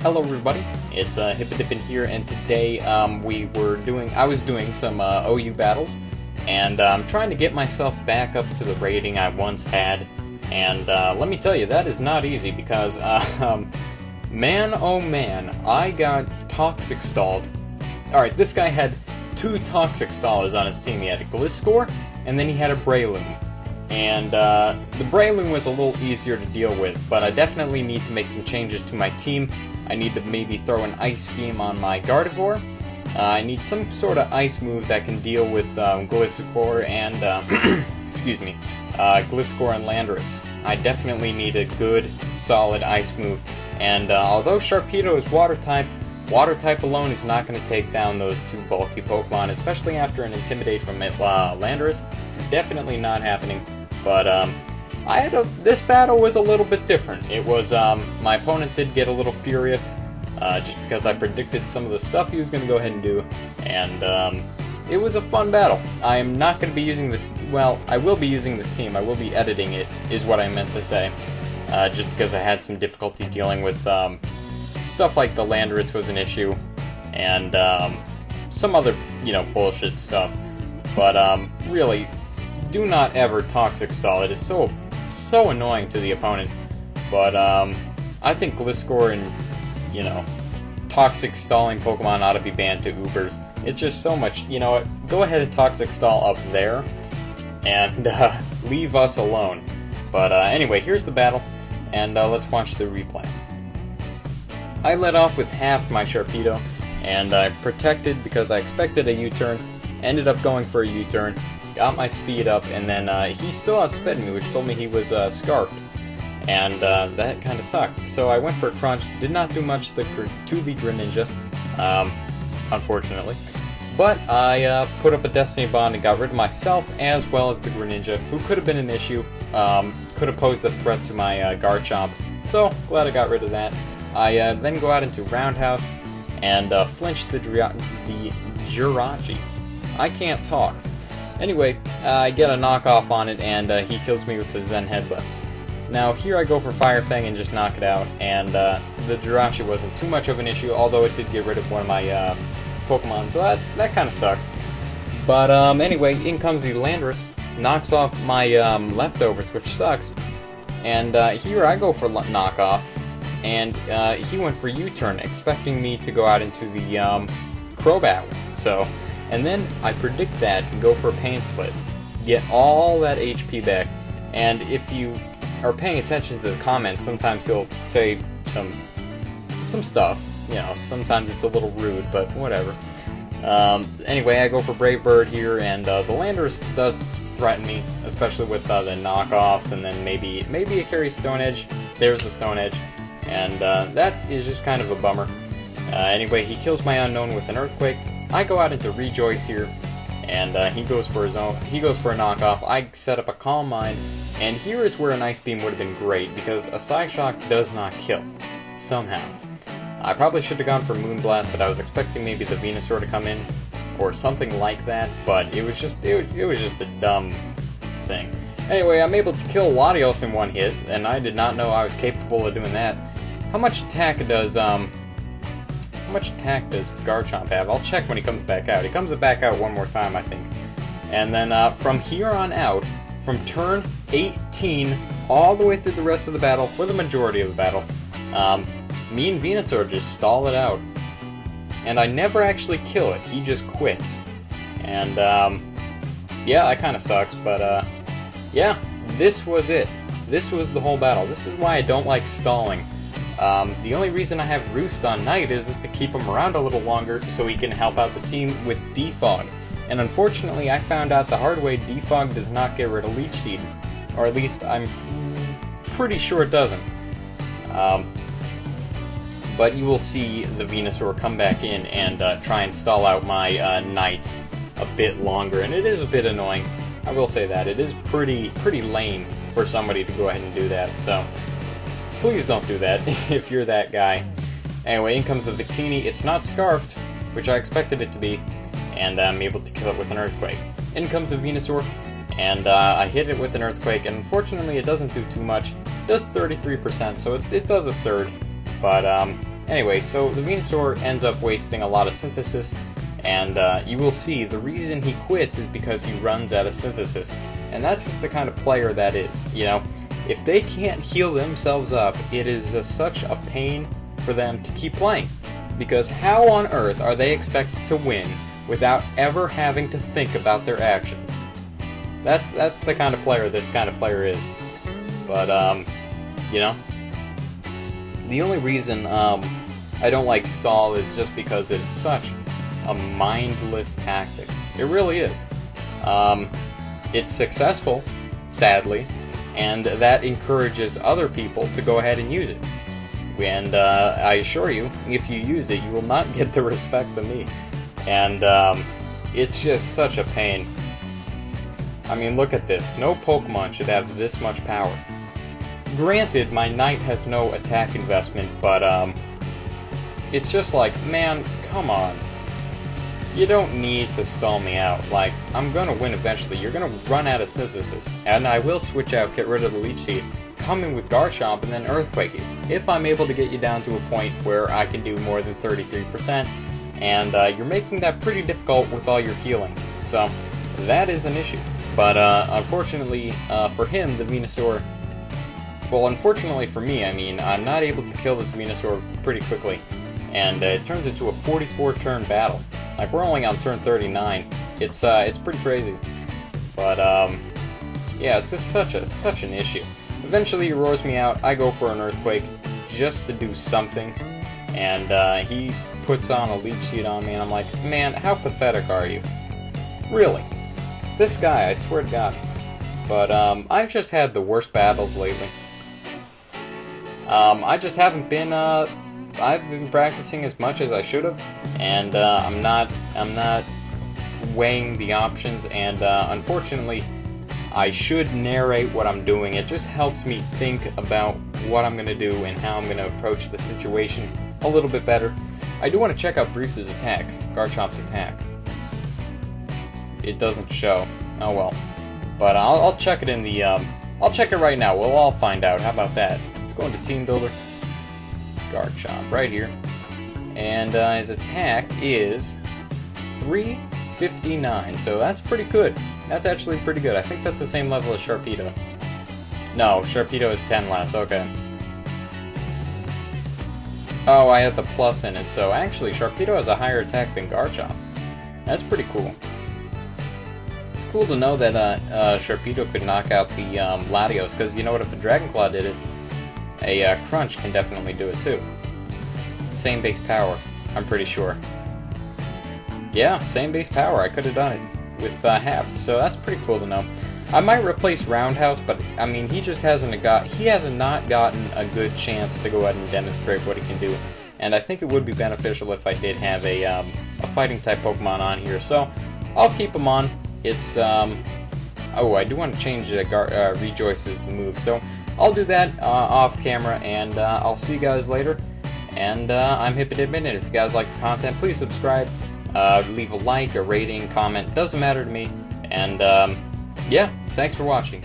Hello everybody, it's Hippodippin here, and today I was doing some OU battles, and I'm trying to get myself back up to the rating I once had, and let me tell you, that is not easy, because, man oh man, I got toxic stalled. Alright, this guy had two toxic stallers on his team. He had a Gliscor, and then he had a Breloom. And the Breloom was a little easier to deal with, but I definitely need to make some changes to my team. I need to maybe throw an Ice Beam on my Gardevoir. I need some sort of ice move that can deal with Gliscor and, excuse me, Gliscor and Landorus. I definitely need a good, solid ice move. And although Sharpedo is Water type alone is not going to take down those two bulky Pokemon, especially after an Intimidate from Landorus. Definitely not happening. But this battle was a little bit different. It was my opponent did get a little furious, just because I predicted some of the stuff he was going to go ahead and do, and it was a fun battle. I am not going to be using this. Well, I will be using this team. I will be editing it, is what I meant to say. Just because I had some difficulty dealing with stuff like the Landorus was an issue, and some other bullshit stuff. But really, do not ever toxic stall. It is so annoying to the opponent. But I think Gliscor and toxic stalling Pokemon ought to be banned to Ubers. It's just so much. Go ahead and toxic stall up there and leave us alone. But anyway, here's the battle, and let's watch the replay. I led off with halved my Sharpedo, and I protected because I expected a U-turn. Ended up going for a U-turn. Got my speed up, and then he still outsped me, which told me he was scarfed. And that kind of sucked. So I went for a Crunch, did not do much to the Greninja, unfortunately. But I put up a Destiny Bond and got rid of myself as well as the Greninja, who could have been an issue, could have posed a threat to my Garchomp. So, glad I got rid of that. I then go out into Roundhouse and flinch the Jirachi. I can't talk. Anyway, I get a knockoff on it, and he kills me with the Zen Headbutt. Now, here I go for Fire Fang and just knock it out, and the Jirachi wasn't too much of an issue, although it did get rid of one of my Pokemon, so that kind of sucks. But anyway, in comes the Landorus, knocks off my leftovers, which sucks, and here I go for knockoff, and he went for U-turn, expecting me to go out into the Crobat. So. And then I predict that and go for a Pain Split. Get all that HP back. And if you are paying attention to the comments, sometimes he'll say some stuff. Sometimes it's a little rude, but whatever. Anyway, I go for Brave Bird here, and the Landorus does threaten me, especially with the knockoffs, and then maybe it carries Stone Edge. There's a Stone Edge, and that is just kind of a bummer. Anyway, he kills my Unknown with an Earthquake. I go out into Rejoice here, and he goes for a knockoff. I set up a Calm Mind, and here is where an Ice Beam would have been great, because a Psyshock does not kill, somehow. I probably should have gone for Moonblast, but I was expecting maybe the Venusaur to come in, or something like that, but it was just a dumb thing. Anyway, I'm able to kill Latios in one hit, and I did not know I was capable of doing that. How much attack does Garchomp have? I'll check when he comes back out. He comes back out one more time, I think. And then from here on out, from turn 18 all the way through the rest of the battle, for the majority of the battle, me and Venusaur just stall it out. And I never actually kill it. He just quits. And yeah, that kind of sucks, but yeah, this was it. This was the whole battle. This is why I don't like stalling. The only reason I have Roost on Night is to keep him around a little longer so he can help out the team with Defog. And unfortunately, I found out the hard way Defog does not get rid of Leech Seed. Or at least I'm pretty sure it doesn't. But you will see the Venusaur come back in and try and stall out my Night a bit longer. And it is a bit annoying. I will say that. It is pretty lame for somebody to go ahead and do that. So please don't do that if you're that guy. Anyway, in comes the Victini. It's not Scarfed, which I expected it to be, and I'm able to kill it with an Earthquake. In comes the Venusaur, and I hit it with an Earthquake, and unfortunately it doesn't do too much. It does 33%, so it does a third, but Anyway, so the Venusaur ends up wasting a lot of synthesis, and you will see the reason he quits is because he runs out of synthesis. And that's just the kind of player that is, you know. If they can't heal themselves up, it is such a pain for them to keep playing. Because how on earth are they expected to win without ever having to think about their actions? That's the kind of player this kind of player is. But, you know, the only reason I don't like stall is just because it's such a mindless tactic. It really is. It's successful, sadly, and that encourages other people to go ahead and use it. And I assure you, if you use it, you will not get the respect of me. And it's just such a pain. I mean, look at this. No Pokemon should have this much power. Granted, my Knight has no attack investment, but it's just like, man, come on. You don't need to stall me out. Like, I'm gonna win eventually. You're gonna run out of synthesis. And I will switch out, get rid of the Leech Seed, come in with Garchomp, and then Earthquake you. If I'm able to get you down to a point where I can do more than 33%, and you're making that pretty difficult with all your healing. So, that is an issue. But unfortunately for him, the Venusaur... Well, unfortunately for me, I mean, I'm not able to kill this Venusaur pretty quickly. And it turns into a 44-turn battle. Like, we're only on turn 39. It's pretty crazy. But, yeah, it's just such an issue. Eventually he roars me out, I go for an Earthquake, just to do something. And he puts on a Leech Seed on me, and I'm like, man, how pathetic are you? Really? This guy, I swear to God. But, I've just had the worst battles lately. I just haven't been, I've been practicing as much as I should have, and I'm not weighing the options, and unfortunately, I should narrate what I'm doing. It just helps me think about what I'm going to do and how I'm going to approach the situation a little bit better. I do want to check out Bruce's attack, Garchomp's attack. It doesn't show. Oh well. But I'll check it in the, I'll check it right now. We'll all find out. How about that? Let's go into Team Builder. Garchomp right here. And his attack is 359, so that's pretty good. That's actually pretty good. I think that's the same level as Sharpedo. No, Sharpedo is 10 less, okay. Oh, I had the plus in it, so actually Sharpedo has a higher attack than Garchomp. That's pretty cool. It's cool to know that Sharpedo could knock out the Latios, because you know what, if a Dragon Claw did it, a Crunch can definitely do it too. Same base power, I'm pretty sure. Yeah, same base power, I could have done it with half, so that's pretty cool to know. I might replace Roundhouse, but I mean, he just hasn't not gotten a good chance to go ahead and demonstrate what he can do. And I think it would be beneficial if I did have a fighting type Pokemon on here, so I'll keep him on. It's oh, I do want to change Rejoice's move, so I'll do that off camera, and I'll see you guys later. And I'm Hippidibin, and if you guys like the content, please subscribe, leave a like, a rating, comment, doesn't matter to me. And yeah, thanks for watching.